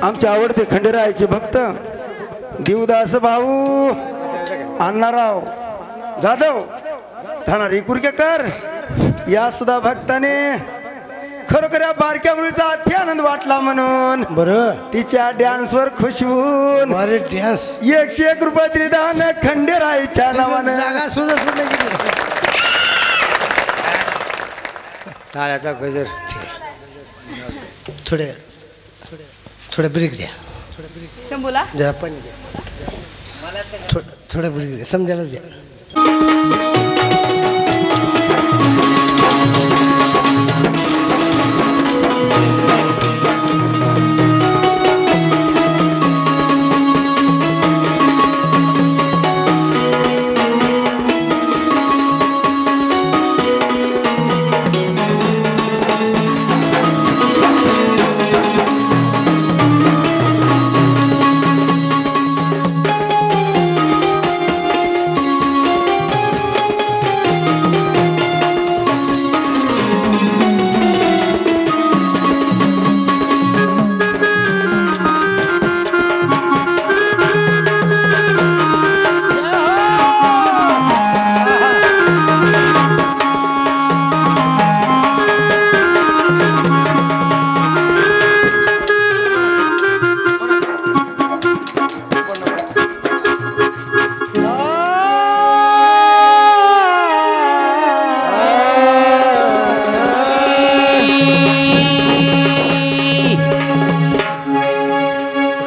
आमचे आवडते खंडेरायाचे भक्त देवदास भाऊ अण्णाराव जाधव ठाणारी कुरकेकर या सुद्धा भक्ताने खरोखर या बारक्या मुलीचा अति आनंद वाटला म्हणून बरं तिच्या डान्सवर खुश होऊन 101 रुपये त्रिदान खंडेरायाच्या नावाने जागा सुद्धा टाळ्याचा गजर थोडे थोडे ब्रेक द्या शंभूला जरा पाणी द्या थोडे ब्रेक द्या समजायला द्या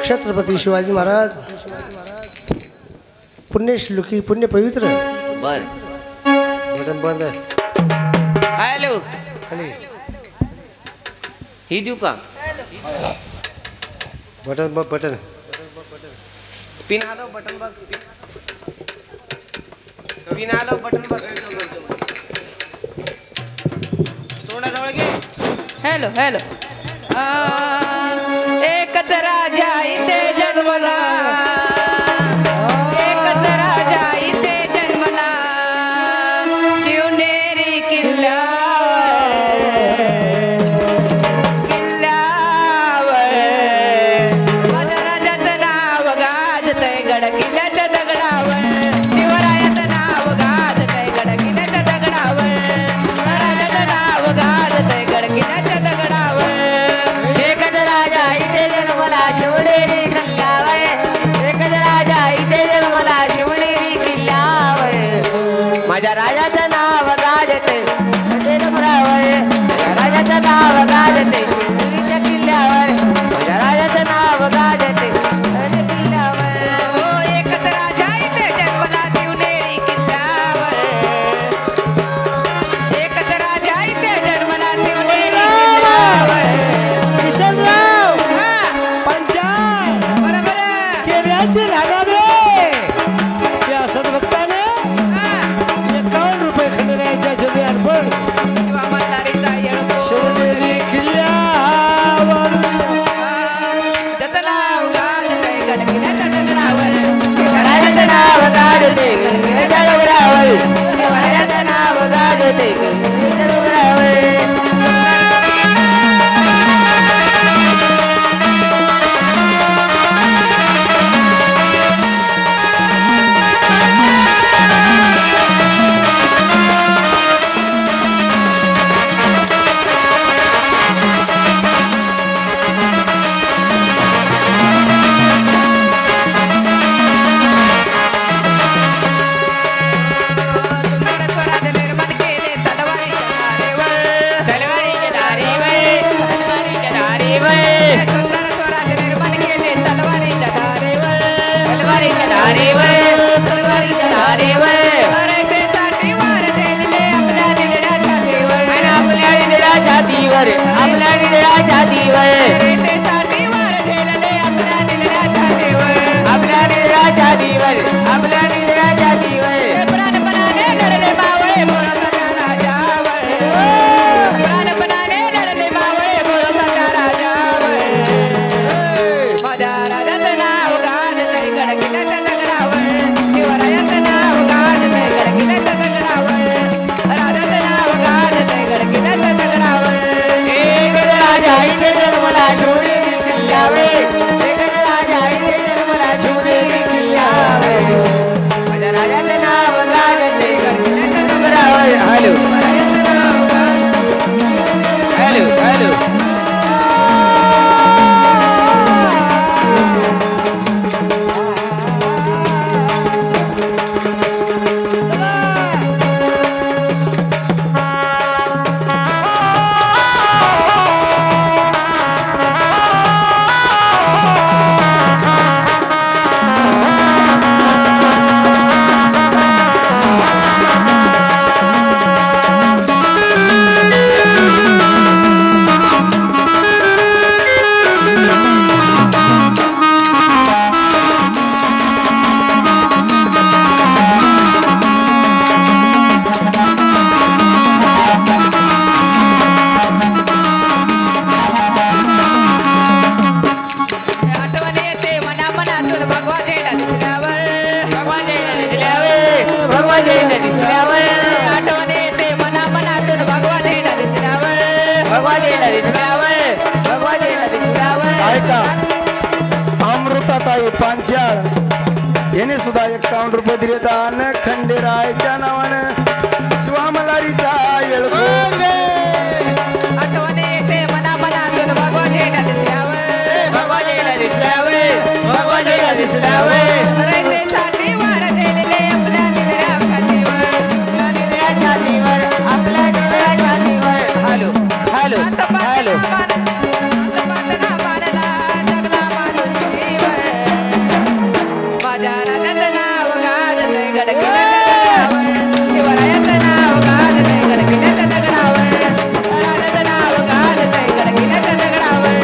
छत्रपती शिवाजी महाराज पुण्यश्लोकी पुण्य पवित्र बर बटन बंद हॅलो खाली ही देऊ का बटन बटन पिन आलो बटन बघ पिन आलो बटन बघ थोडा जवळ घे हॅलो हॅलो एकच राजा इथे जन्मला एकच राजा इथे जन्मला शिवनेरी किल्ल्यावर माझ्या राजाचं नाव गाजतंय गड किल्ल्याच्या दगडावर शिवरायाचं नाव गाजतंय गड किल्ल्याच्या दगडावर राजाचं नाव गाजतंय गड किल्ल्याच्या दगडावर गाजते गडकिल्ल्याच्या डोंगरावर शिवरायाचं नाव गाजते गडकिल्ल्याच्या डोंगरावर आपल्या निराच्या दिवर रेतेसाठी वार झेलले आपल्या निराच्या दिवर आपल्या निराच्या दिवर आपल्या निराच्या दिवर प्राणपणाने लढले मावळे बोलताना राजावर प्राणपणाने लढले मावळे बोलताना राजावर माझ्या राजाचं नाव गाजते गडकिल्ल्याच्या दगडावर शिवरायाचं नाव गाजते गडकिल्ल्याच्या दगडावर राजाचं नाव गाजते गडकिल्ल्याच्या दगडावर राजा इथे जन्मला शिवनेरी किल्ल्यावर राजा इथे जन्मला शिवनेरी किल्ल्यावर माझ्या राजाचं नाव गाजते गडकिल्ल्याच्या डोंगरावर हॅलो राजाचं नाव गाजते हॅलो हॅलो अमृताताई पांचाळ याने सुद्धा 51 रुपये दिले दान खंडेरायच्या नावानं शिवा मल्हारीचा येळगोंग आठवणी येते मनामनातून भगवाजेला दिसल्यावर भगवाजेला दिसल्यावर भगवाजेला दिसल्यावर रयतेसाठी वार झेलले आपल्या निळ्या छातीवर निळ्या छातीवर आपल्या निळ्या छातीवर हॅलो हॅलो हॅलो माझ्या राजाचं नाव गाजते गडकिल्ल्याच्या दगडावर शिवरायाचं नाव गाजते गडकिल्ल्याच्या दगडावर राजाचं नाव गाजते गडकिल्ल्याच्या दगडावर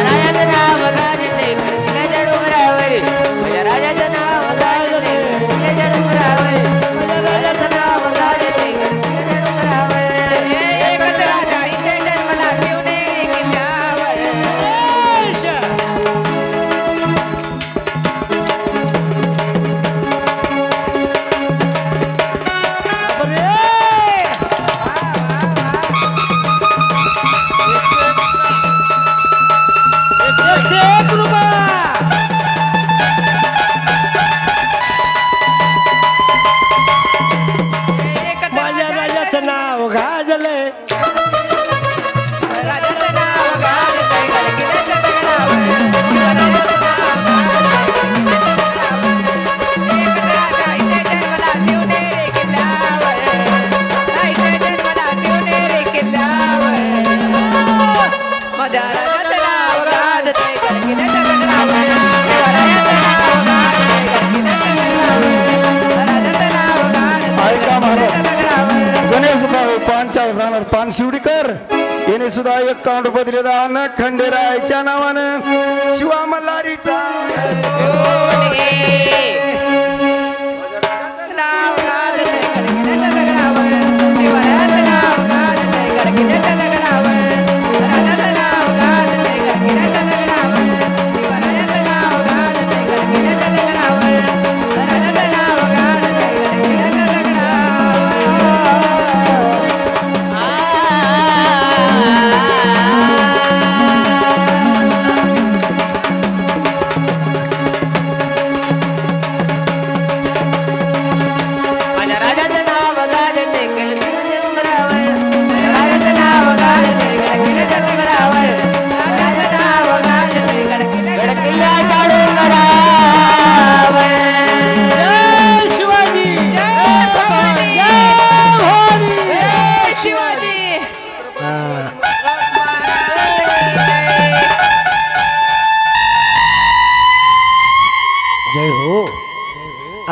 राजाचं नाव गाजते गडकिल्ल्याच्या डोंगरावर माझ्या राजाचं नाव गाजते गडकिल्ल्याच्या डोंगरावर माझ्या राजाचं नाव गाजते गडकिल्ल्याच्या डोंगरावर एकच राजा इथे जन्मला शिवनेरी किल्ल्यावर माझ्या राजाचं नाव गाजले राजाचं नाव गाजते गडकिल्ल्याच्या दगडावर शिवरायाचं नाव गाजते गडकिल्ल्याच्या दगडावर एकच राजा इथे जन्मला शिवनेरी किल्ल्यावर इथे जन्मला शिवनेरी किल्ल्यावर माझ्या राजाचं नाव गाजते गडकिल्ल्याच्या दगडावर शिवरायाचं नाव गाजते गडकिल्ल्याच्या दगडावर राजाचं नाव गाजते ऐका महाराज गडकिल्ल्याच्या दगडावर गणेश भाऊ पांचाळ राहणार पानशिवडीकर याने सुद्धा 51 रुपये दिले दान खंडेरायच्या नावानं शिवा मल्हारीचा नाव गाजते गडकिल्ल्याच्या दगडावर शिवरायाचं नाव गाजते गडकिल्ल्याच्या दगडावर राजाचं नाव गाजते गडकिल्ल्याच्या दगडावर शिवरायाचं नाव गाजते गडकिल्ल्याच्या दगडावर राजाचं नाव गाजते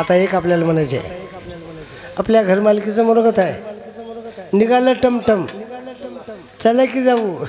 आता एक आपल्याला म्हणायचे आपल्या घरमालकीचं मनोगत आहे निघालं टमटम चला की जाऊ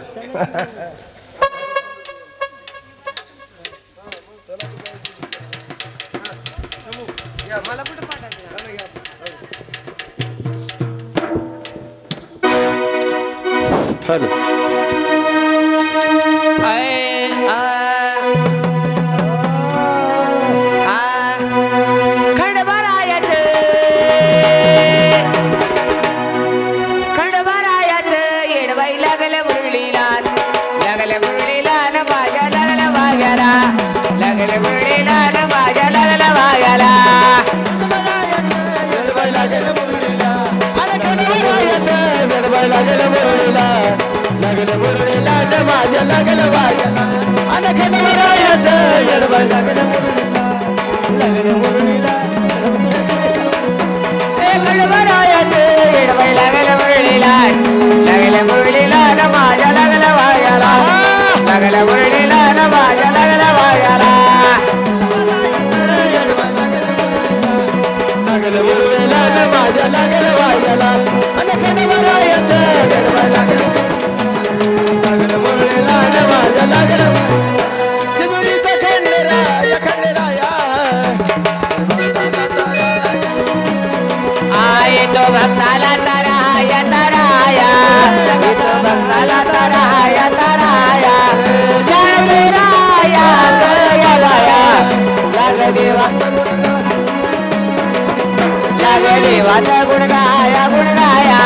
देवाचा गुण गाया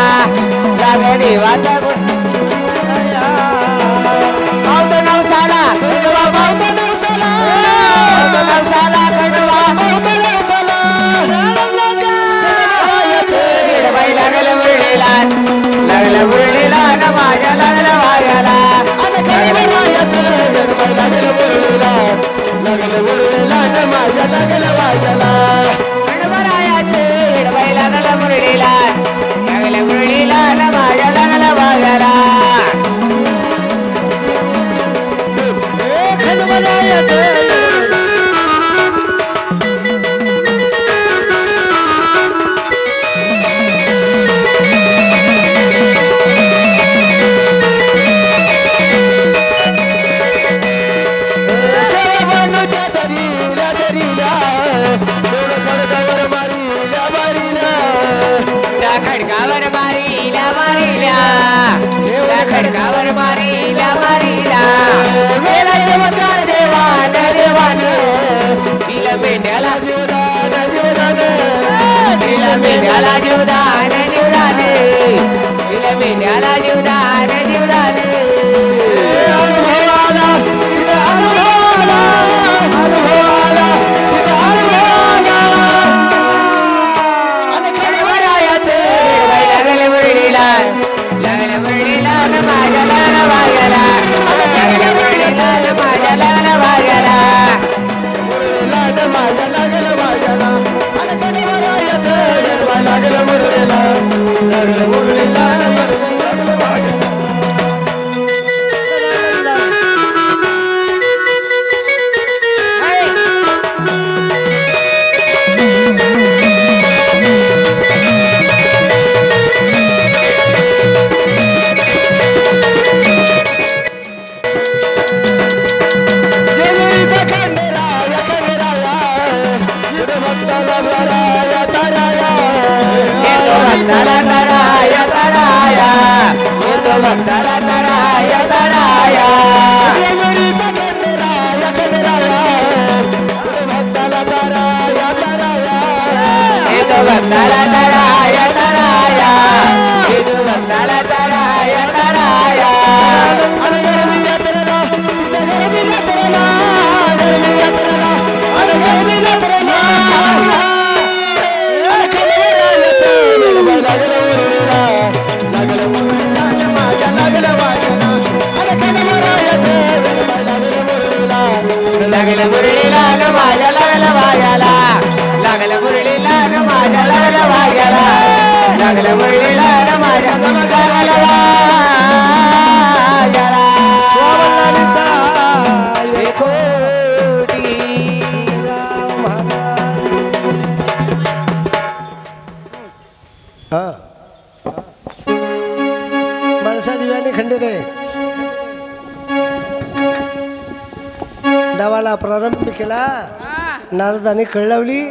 लागे देवाचा गुण पावतो नवसाला कडवा पावतो नवसाला कडवा पावतो नवसाला येडबाई लागलं मुरळीला न माझ्या लागलं वाग्याला लागलं मुरळीला न माझ्या लागलं वाग्याला लागला मुरळीला न माझ्या लागला वाग्याला खडकावर मारीला मेला चमत्कार देवान तिला मेंढ्याला जीवदान तिला मेंढ्याला जीवदान तिला मेंढ्याला जीवदान डावाला प्रारंभ केला नारदाने कळवली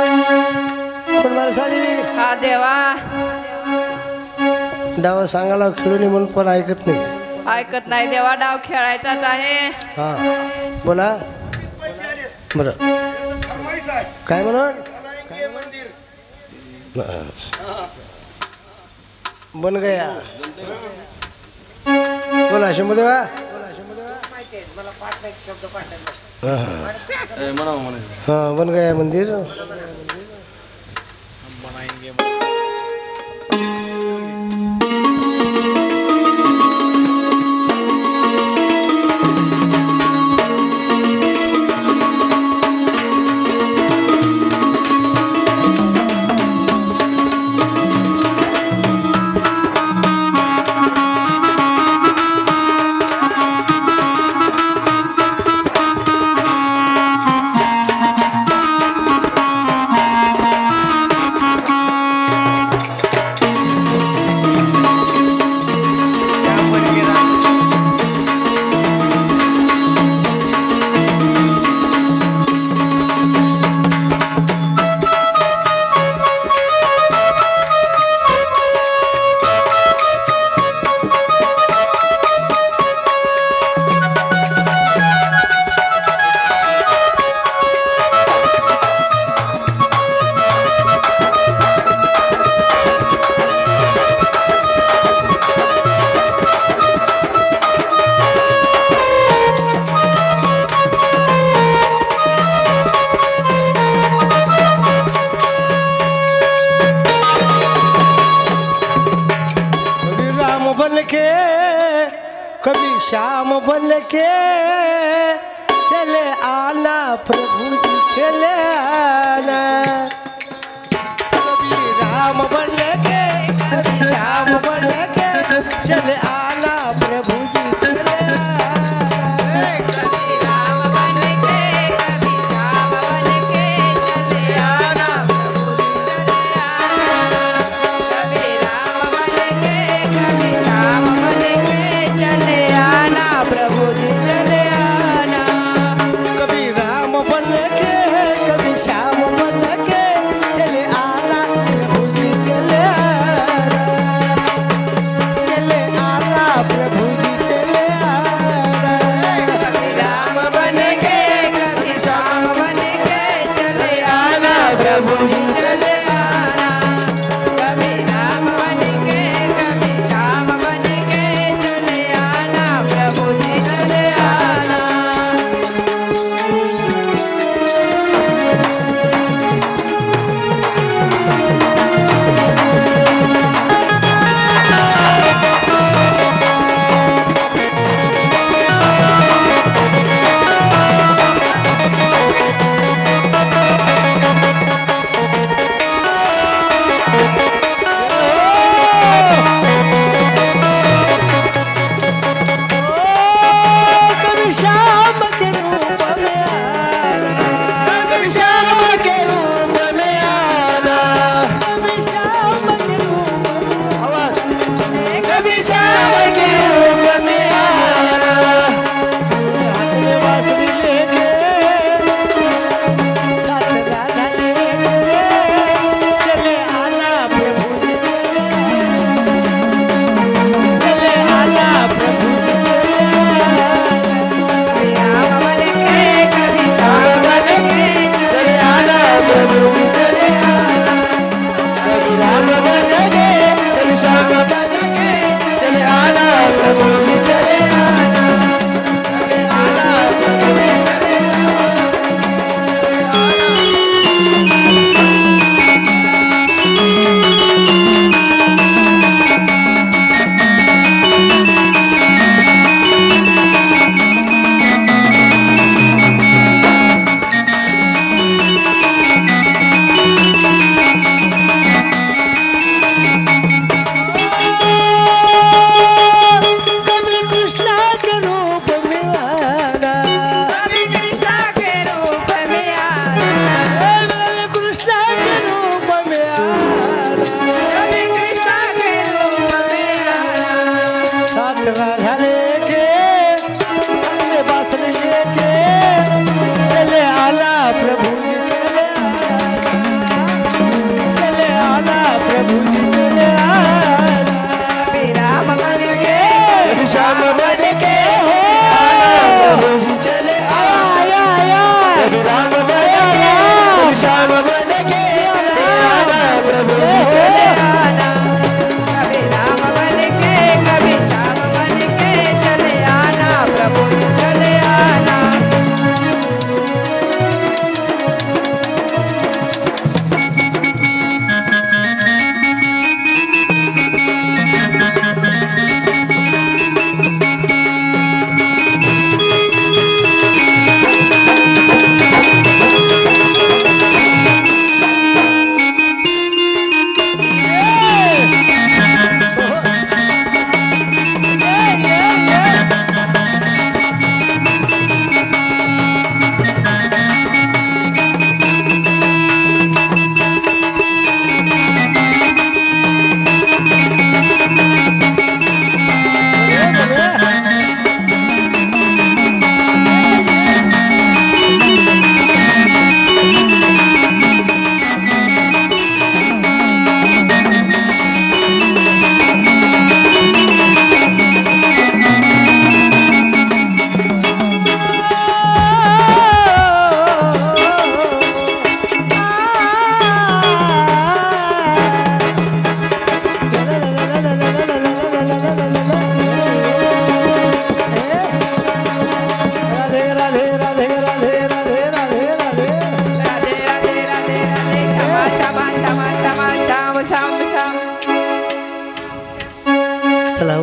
कोण माणसाली हा देवा डावा सांगायला खेळून म्हणून पण ऐकत नाहीस ऐकत नाही देवा डाव खेळायचाच आहे हा बोला बरं काय म्हणून बन गया बोला शंभूदेवा हाँ बन गया मंदिर कभी शाम बन के चले आना प्रभु जी चले आना कभी राम बन के कभी श्याम बन के चले आना प्रभु जी चले कभी राम बन के कभी श्याम बन के चले आना प्रभु जी चले आना कभी राम बन के कभी श्याम बन के चले आना प्रभु जी चले आना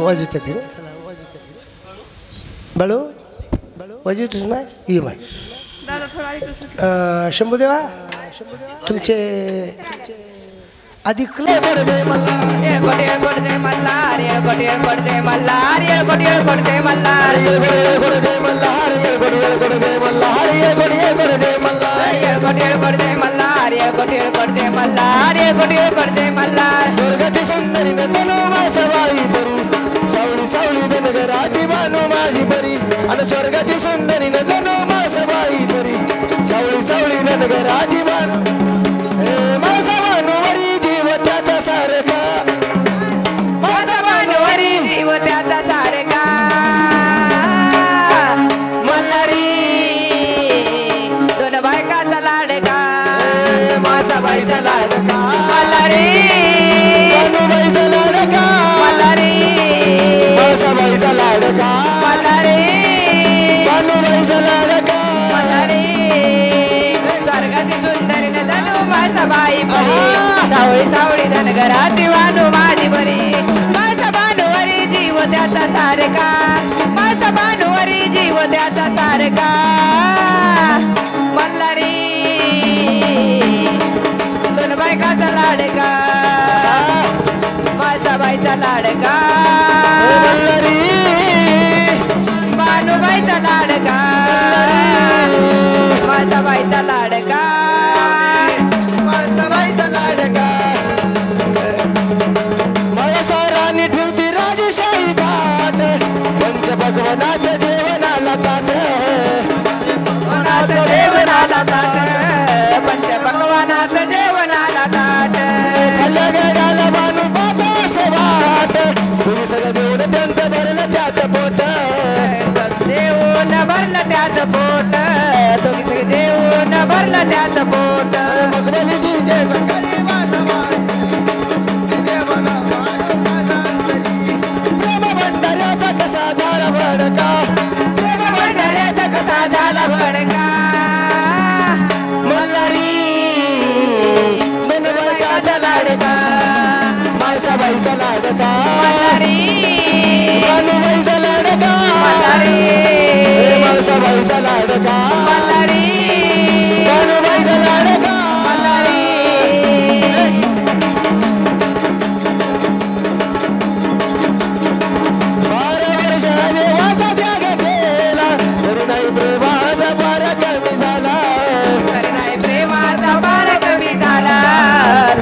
वाजवतात बाळू वाजवतोस ना ये माय शंभूदेवा तुमचे अधिक येळकोट येळकोट जय मल्हार येळकोट येळकोट जय मल्हार येळकोट येळकोट जय मल्हार येळकोट येळकोट जय मल्हार येळकोट येळकोट जय मल्हार येळकोट येळकोट जय मल्हार येळकोट येळकोट जय मल्हार येळकोट येळकोट जय मल्हार येळकोट येळकोट जय मल्हार स्वर्गाची सुंदरी तनु मासबाई परी सावळी सावळी धनगराची बानू माझी परी आणि स्वर्गाची सुंदरी तनु मासबाई परी सावळी सावळी धनगराची बानू माझा बानूवरी जीव त्याचा सारखा माझा बानूवरी जीव त्याचा सारखा मल्हारी दोन बायकाचा लाडका माझा बाईचा लाडका मल्हारी बानूबाईचा लाडका मल्हारी मासाबाईचा लाडका मल्हारी बानूबाईचा लाडका मल्हारी स्वर्गाची सुंदरी न धनु मासाबाई परी सावळी सावळी धनगराची वानू माझी बरी माझा बानूवरी जीव त्याचा सारखा माझा बानूवरी जीव त्याचा सारखा मल्हारी दोन बायकाचा लाडका माझा बाईचा लाडका मल्हारी बानूबाईचा लाडका माझा बाईचा लाडका मासाबाईचा लाडका मळसाराने ठेवती राजशाही घाट पंचभगवनाथ जेवणाला ताट भगवानाचं जेवणाला ताट पंचभगवानाचं जेवणाला ताट खाल्ल्या गेल्याला बानू पातास वाट तुम्ही सगळं देऊन त्यांचं भरलं त्याचं पोट देऊन भरलं त्याचं पोट दोघी सगळे देऊन भरलं त्याचं पोट मगरली जी जय सकाळी वाजवाय जेवणा प्रेम भंडाऱ्याचा कसा झाला भडका प्रेम भंडाऱ्याचा कसा झाला भडका मल्हारी बनवायचा लाडका मासाबाईचा लाडका मल्हारी बनवायचा लाडका मल्हारी मासाबाईचा लाडका मल्हारी बनवायचा लाडका मल्हारी बारा वर्ष देवाचा त्याग केला तरी नाही प्रेमाचा पारा कमी झाला तरी नाही प्रेमाचा पार कमी झाला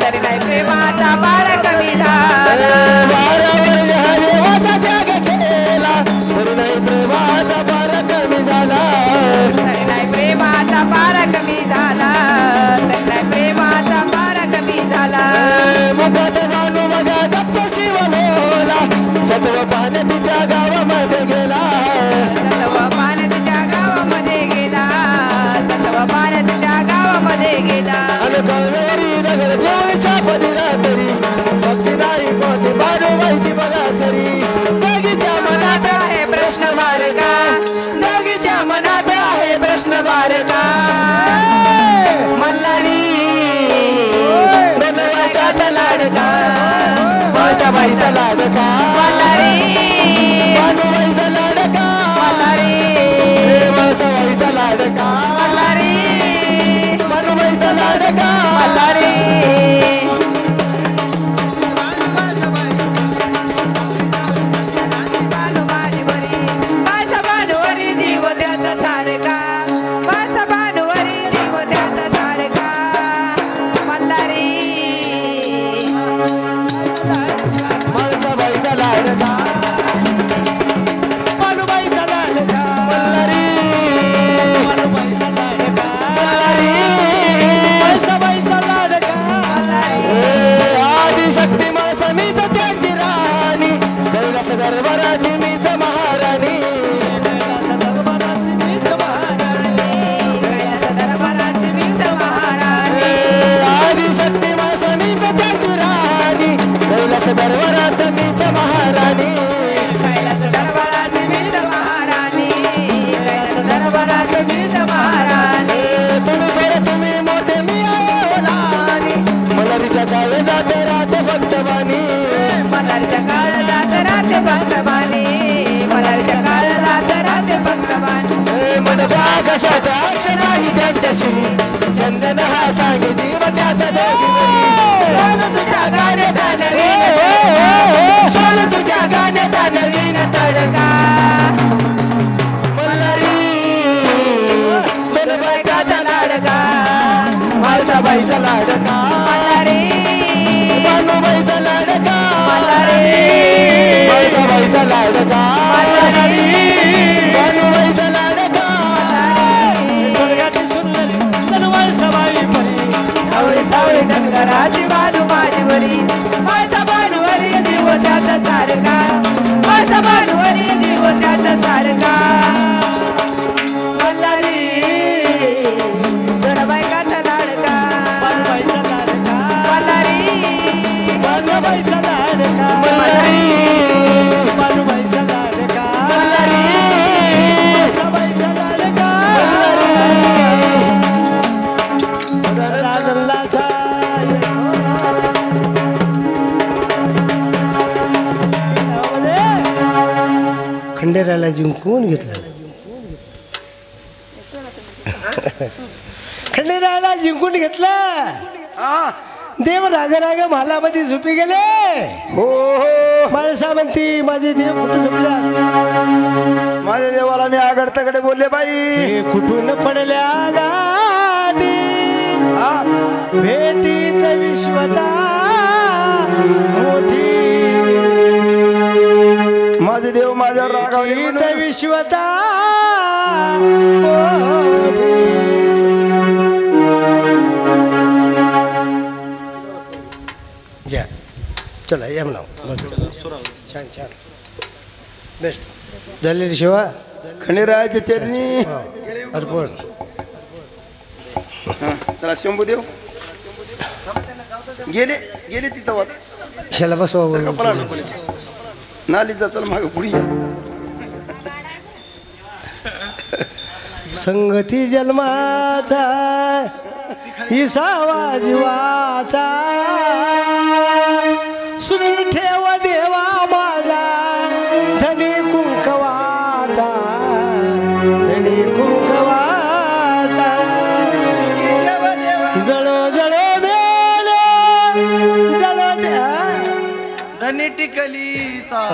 तरी नाही प्रेमाचा पार कमी झाला बारा वर्ष देवाचा त्याग केला तरी नाही प्रेमाचा पारा कमी झाला तरी नाही प्रेमाचा पार कमी झाला तरी नाही प्रेमाचा पार कमी झाला मुखात मानू मगा गप्प शिवलोला सत्व पाने तिच्या गावामध्ये गेला सत्व पान तिच्या गावामध्ये गेला सत्व पान तिच्या गावामध्ये गेला आणि कळवेरी नगर देवीच्या पदीला तरी भक्ती नाही कोणी बारू माहिती बघा तरी दोघीच्या मनात आहे प्रश्न मार्गा दोघीच्या मनात आहे प्रश्न मार्गा मल्हारी बनवायचा लाडका मासाबाईचा लाडका मल्हारी बानूबाईचा लाडका मल्हारी मासाबाईचा लाडका मल्हारी बानूबाईचा लाडका मल्हारी बानूबाई बरी माझा बानूवरी जीव त्याचा सारखा माझा बानूवरी जीव त्याचा सारखा मल्हारी मासाबाईचा लाडका कशाचा नाही त्यांच्याशी चंदन हा सांगे जीव त्याचा तुझ्या गाण्याचा नवीन सोड तुझ्या गाण्याचा नवीन तडका मल्हारी बायकाचा लाडका माळसाबाईचा लाडका बानूबाईचा लाडका माळसाबाईचा लाडका बानूबाईचा लाडका स्वर्गाची सुंदरी माळसाबाई परी सावळी सावळी धनगराची बानू माझीवरी माझा बानूवरी जीव त्याचा सारखा माझा बानूवरी जीव त्याचा सारखा खंडेराला जिंकून घेतलं खंडेराला जिंकून घेतलं देव राग राग महालामध्ये झोपी गेले हो माणसा म्हणती माझे देव कुठे झोपल्या माझ्या देवाला मी आगडतकडे बोलले बाई हे कुठून पडल्या गाठी भेटीत विश्वता मोठी माझे देव माझ्यावर रागावले विश्वता घ्या चला या म्हणा छान छान बेस्ट झालेली शिवा खंडेरायाच्या चरणी अर्पण चला शंभू देव गेले गेले तिथं शाला बसवा नाली जाताल माग पुढी संगती जन्माचा इसावा जीवाचा सुखी ठेव देवा माझा धनी कुंकवाचा धनी कुंकवाचा जळो जळो मेले जळो द्या धनी टिकलीचा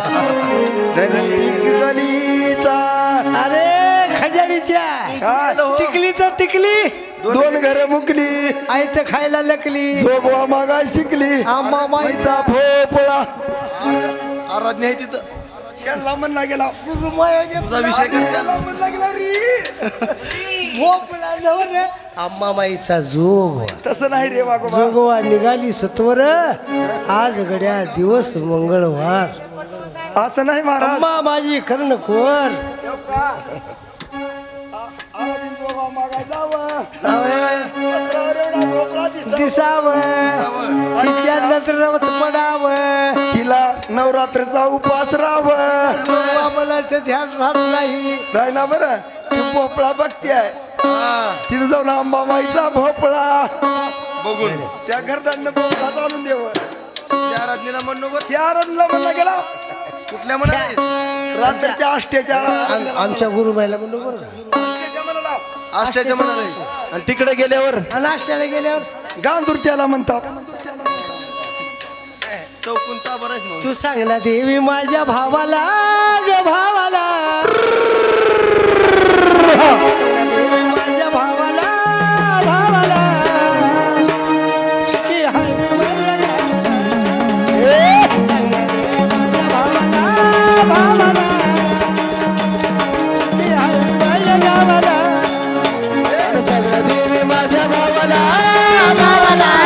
अरे खजाडीच्या टिकली तर टिकली दोन घर मुकली आई तर खायला लकली जोगवा मागा शिकली आंबा माईचा भोपळा आराधना आहे तिथं त्याला म्हणला गेला विषय म्हणला गेला रे आंबा माईचा जोग तसं नाही रे वागोबा जोगवा निघाली सत्वर आज गड्या दिवस मंगळवार असं नाही महाराज अम्मा माझी कर्णकोर दिसावं तिच्या नजरेत पडावं तिला नवरात्रीचा उपास राहावं मला ध्यान राहत नाही नाही ना बरं ती भोपळा बघती आहे तिथे जाऊन आंबा माईचा भोपळा बघून त्या घरदांना भोपळा चालून देव त्या आराधनेला म्हणला गेला कुठल्या म्हणा रात्रीच्या आष्ट्याच्या आमच्या गुरुबाईला म्हणून बरं आष्ट्याच्या म्हणाला आणि तिकडे गेल्यावर नाश्त्याला गेल्यावर गांधूरच्याला म्हणतात चौकूनचा बराच तू सांग ना देवी माझ्या भावाला ग भावाला देवी माझ्या भावाला भावाला सुखी हाय मी माझ्या सांग ना देवी माझ्या भावाला भावाला सुखी हाय मी माझ्या गावाला सांग ना देवी माझ्या भावाला भावाला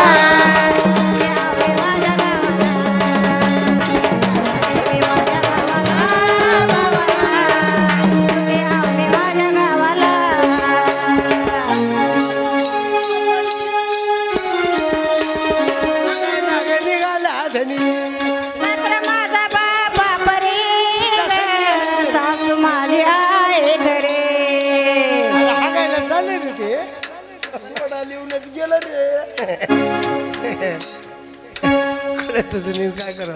काय करा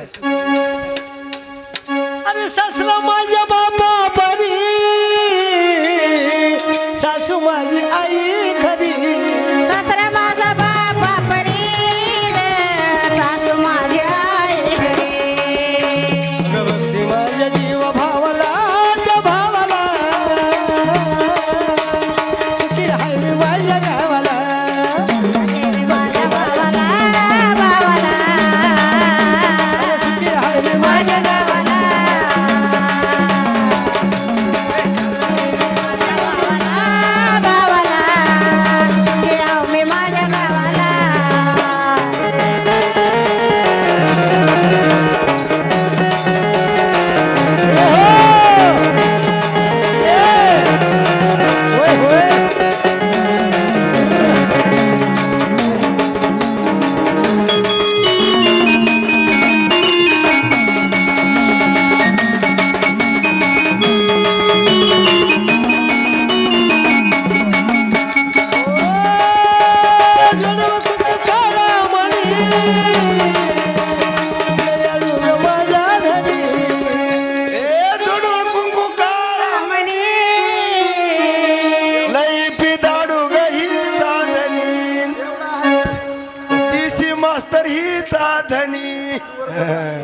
अरे सासरा माझ्या बापा परी सासू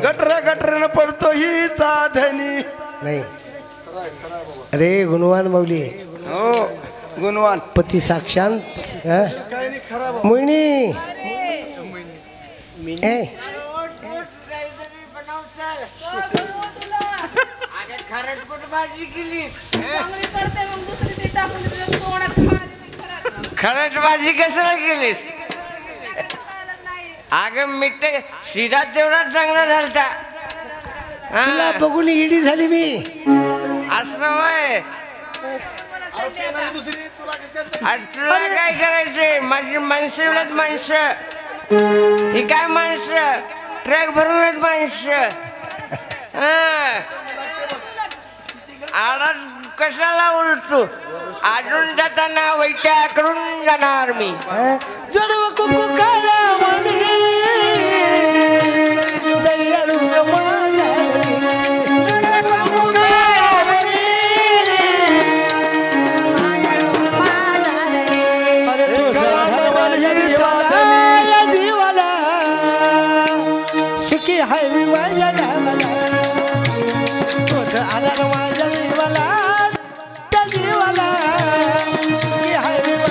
गटऱ्यानं पडतो ही साधनी. नाही अरे गुणवान माऊली हो गुणवान पती साक्षांत मोहिनी ए खरंच भाजी कशाला केलीस? अगं मीठ शिरा तेवढा चांगला झालता. तुला बघून इडी झाली मी. असं होय. तुला काय करायचंय? माझी माणसं एवढ्याच माणसं. ही काय माणसं? ट्रक भरूनच माणसं. आडा कशाला उलटू? अजून जाताना वैट्या करून जाणार मी. जडव कुकू काला म्हणे दयाळू जीवाला सुखी हाय मी माझ्या गावाला तोच आधार माझ्या जीवाला त्या जीवाला सुखी हाय मी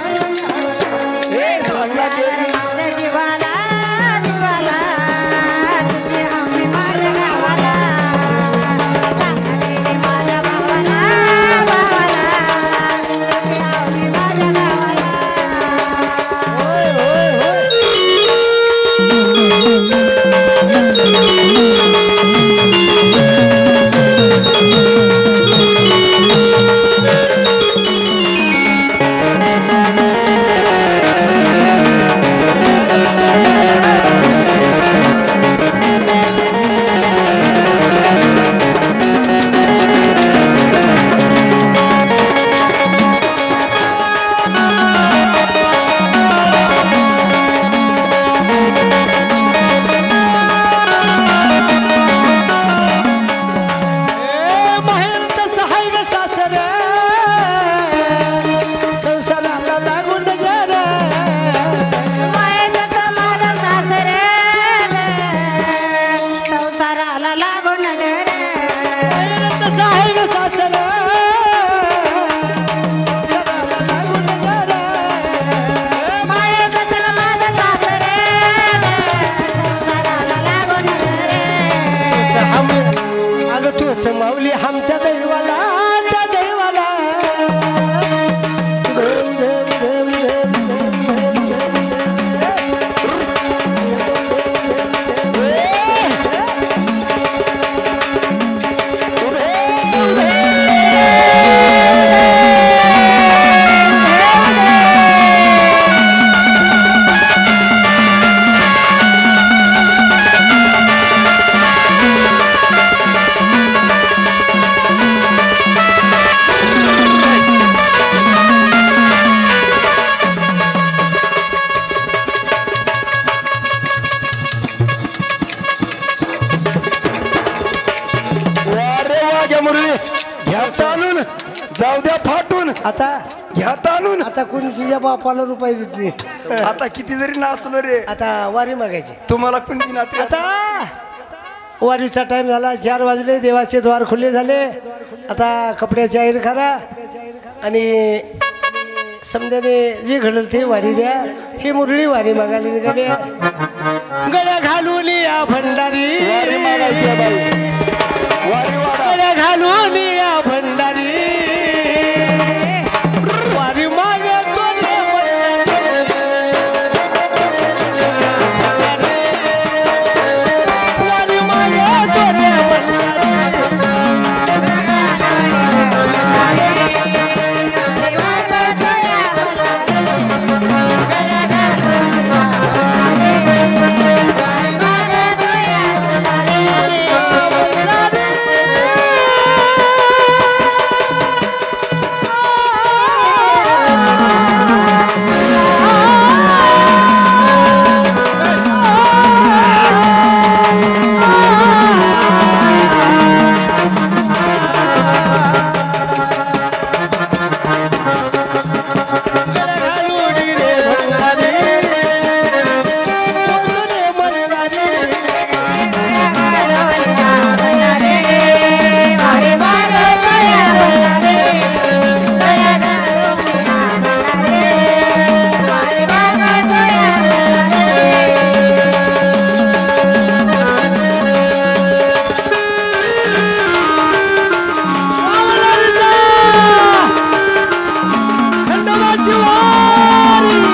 माऊली आमच्या दैवाला त्या दैवाला घ्या चालून जाऊ द्या फाटून. आता घ्या ताणून. आता कोणी तुझ्या बापाला रुपये देत नाही. आता किती जरी नाचलो रे आता वारी मागायची. तुम्हाला कोणी नाच. आता वारीचा टाइम झाला 4 वाजले. देवाचे द्वार खुले झाले. आता कपडे जाहीर करा आणि समजाने जे घडल ते वारी द्या. ही मुरळी वारी मागायला निघाली. गड्या घालून या भंडारी गड्या घालून या भंडारी वारी मागतो रे वारी मागतो रे विठ्ठलाची वारी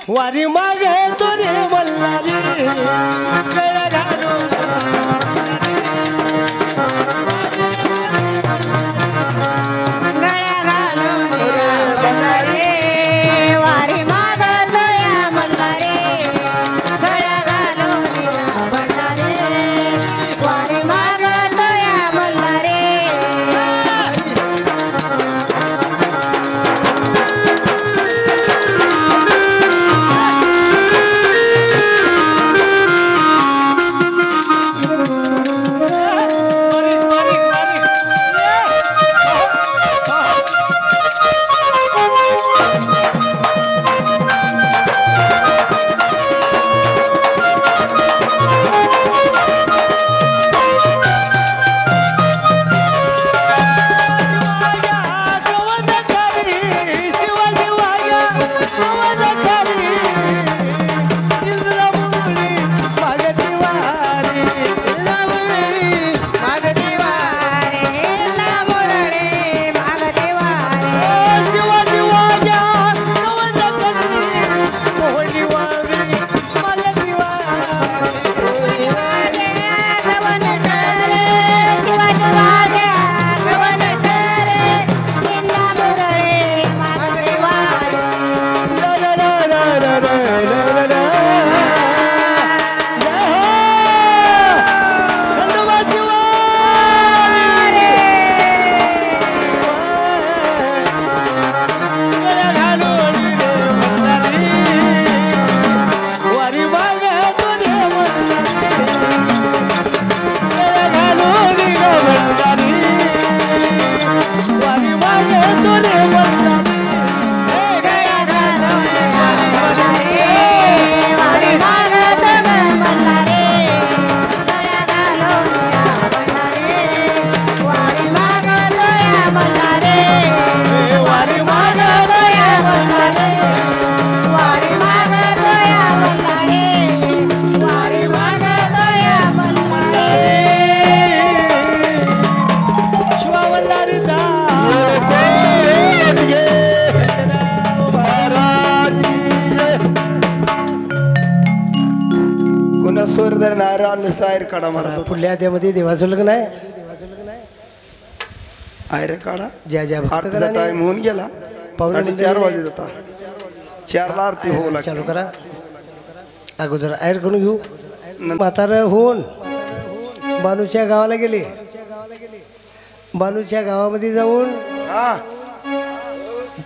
वारी मागे तुझे मल्हारी गळा घालून गळ्या घालून बंगारी वारी मागतोया मल्हारी गळ्या घालून बंगारी वारी मागतोया मल्हारी पुन्हा सोरदार नार आणलं सायर काढा मला पुढल्या त्यामध्ये देवाचं लग्न आहे आयर काढा ज्या ज्या आरतीचा टाइम होऊन गेला पावणे 4 वाजत होता 4ला आरती होऊ लागली चालू करा अगोदर आयर करून घेऊ म्हातारं होऊन बानूच्या गावाला गेले बानूच्या गावामध्ये जाऊन हा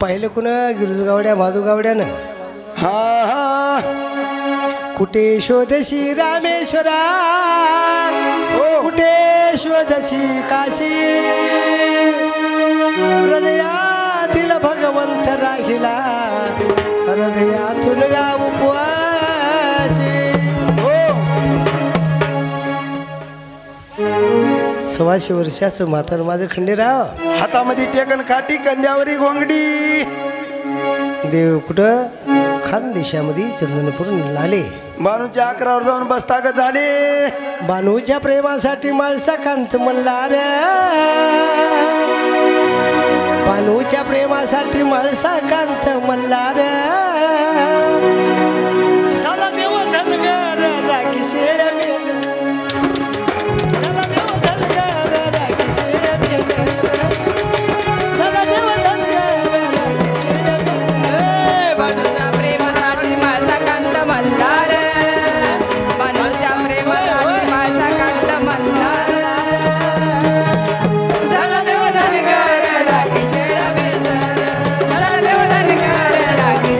पाहिलं कुणा गिरजू गावड्या माधू गावड्यानं हा हा कुठे शोधशी रामेश्वरा कुठे शोधशी काशी हृदयातील भगवंत राहिला हृदयातून गाव उपवासी सव्वाशे वर्षाचं म्हातार माझं खंडेराव हातामध्ये टेकन काठी कंद्यावरी घोंगडी देव कुठं खानदेशामध्ये चंदनपूर लाले बानूच्या 11वर जाऊन बसता झाले बानूच्या प्रेमासाठी माळसा कांत मल्हार बानूच्या प्रेमासाठी माळसा कांत मल्हार झाला देव धनगर राखी शेळ्या झाला देव धनगर राखी शेळ्या झाला देव धनगर राखी शेळ्या बानूच्या प्रेमासाठी माझा कांत मल्हार बानूच्या प्रेमासाठी माझा कांत मल्हार झाला देव धनगर राखी शेळा बेंदर झाला देव धनगर राखी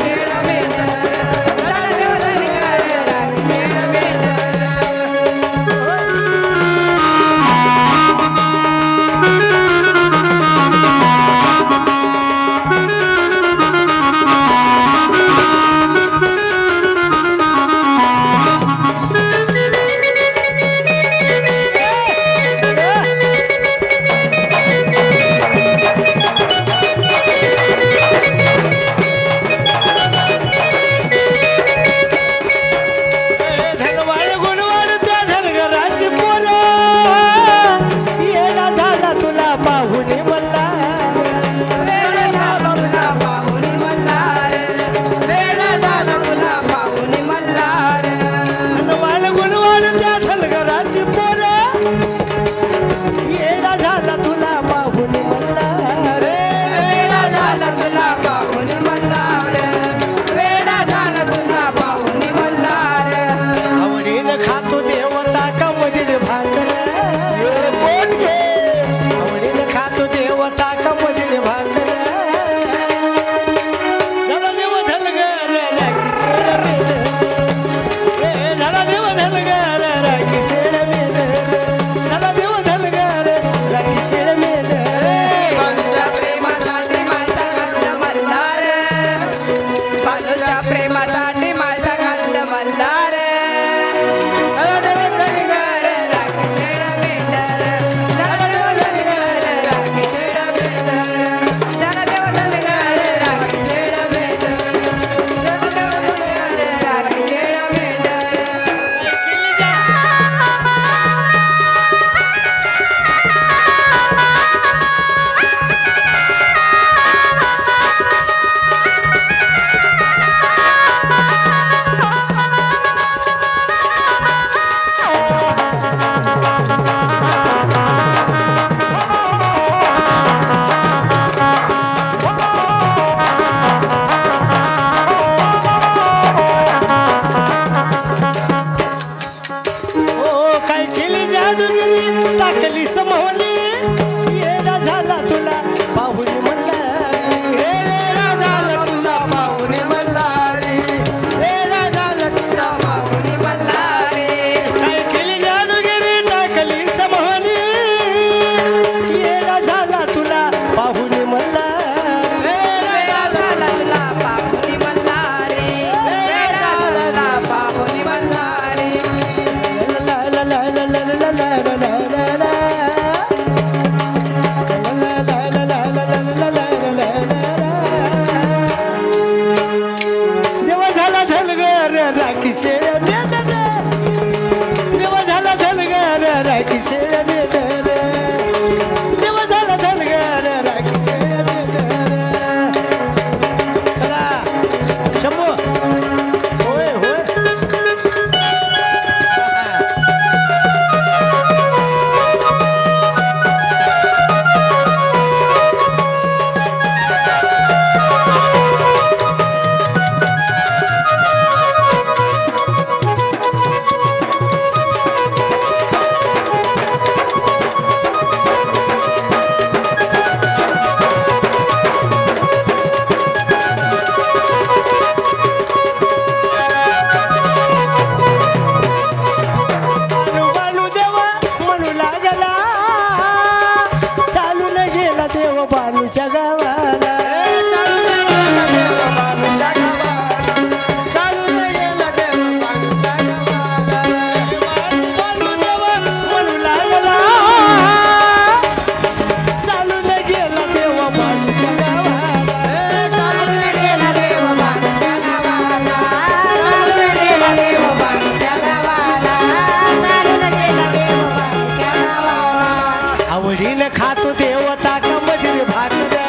आवडीनं खातो देवता कमधीर भाकऱ्या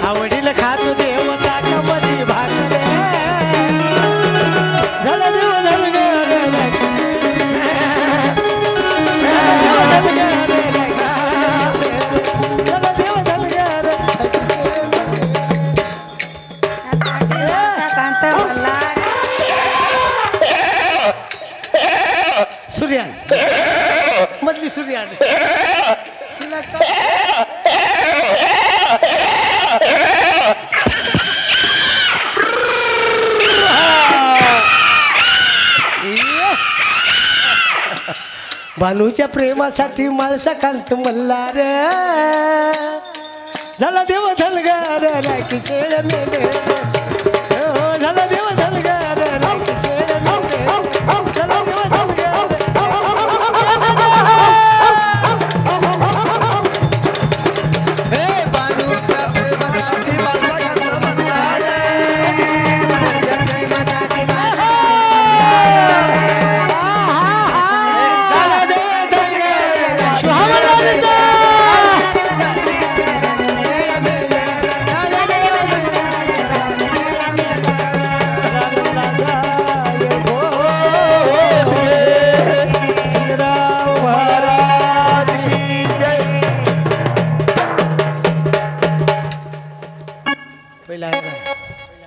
आवडीनं खातो देवता कमधीर भाकऱ्या झालं देव झालं सूर्यान मधली सूर्यान भानूच्या प्रेमासाठी माळसा कांत मल्हार झाला देव धनगार राखी शेळ मेले झाला देव धनगार राखी शेळ मेले झाला देव धनगार भानूच्या प्रेमासाठी माळसा कांत मल्हार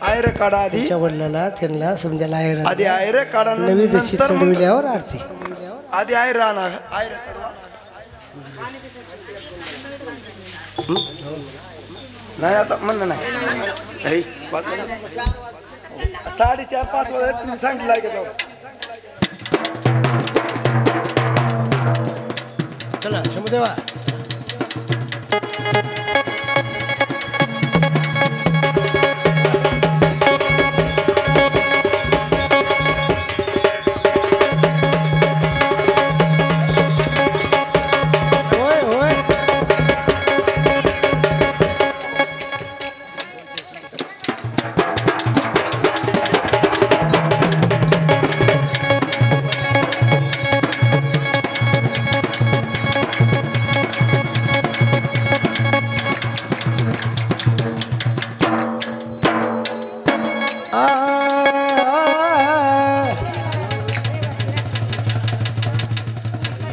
आयर काढा आधी तिच्या वडिलाला त्यांना समजायला आहे आधी आयर काढा नवी दशी नंतर मग- चढविल्यावर आरती आधी आयर राहणार आयर नाही आता म्हणणं नाही 4:30-5 वाजता तुम्ही सांगितलं आहे का जाऊ चला शंभूदेवा होय होय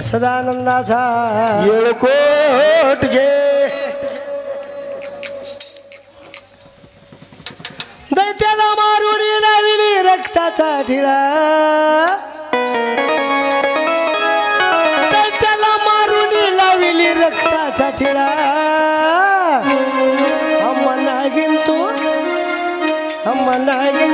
सदानंदाचा येळकोट घे दैत्याला मारून लाविली रक्ताचा ठिळा दैत्याला मारून लाविली रक्ताचा ठिळा अम्मा नागिन तू अम्मा नागिन